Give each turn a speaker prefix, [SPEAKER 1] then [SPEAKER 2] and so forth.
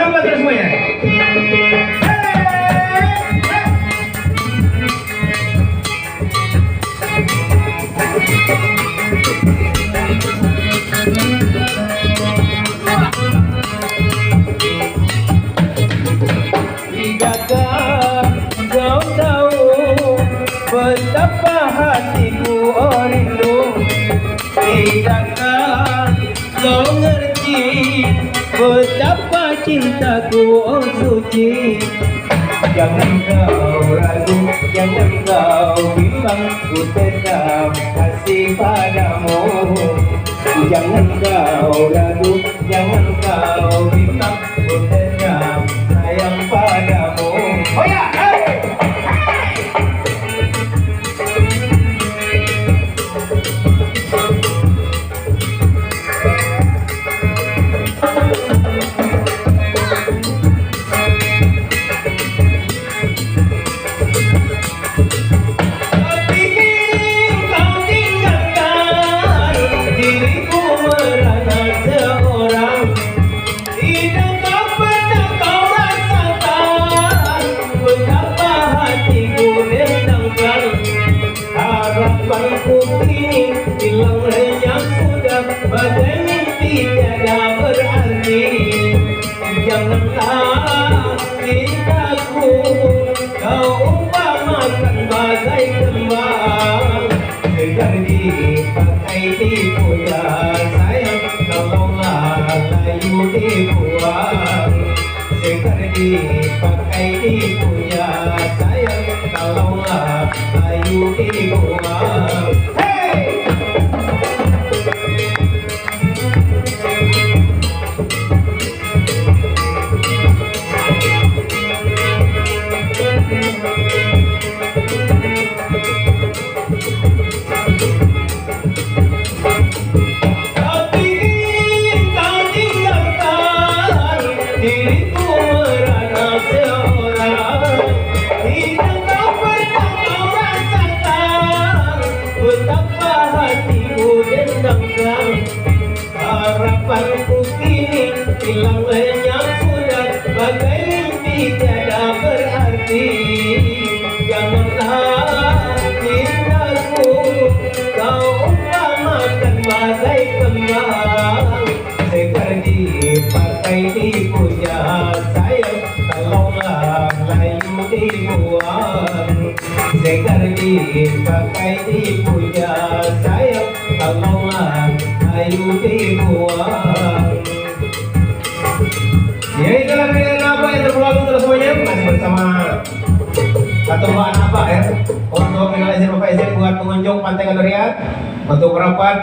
[SPEAKER 1] Lompat terus semuanya. Kau tahu betapa hatiku rindu. Tidakkah kau ngerti betapa cintaku suci. Jangan kau ragu, jangan kau bimbang, ku tetap kasih padamu. Jangan kau ragu, jangan kau bimbang, ku tetap sayang padamu. Oh ya, hey! Hilang lenyap sudah, bagai mimpi tiada berarti. Janganlah cintaku kau umpamakan bagai kembang, segar dipakai dipuja sayang, tolonglah layu dibuang. Segar dipakai dipuja sayang, tolonglah layu dibuang. Harapanku kini hilang lenyap sudah, bagai mimpi tiada berarti. Janganlah cintaku kau umpamakan bagai kembang, segar dipakai dipuja sayang, tolonglah layu dibuang. Segar dipakai dipuja sayang, tolonglah layu dibuang. Ya, itulah pilihan apa yang terbaru untuk semuanya. Masih bersama pertemuan apa ya, untuk mengalir Bapak izin buat pengunjung Pantai Kandurian untuk merapat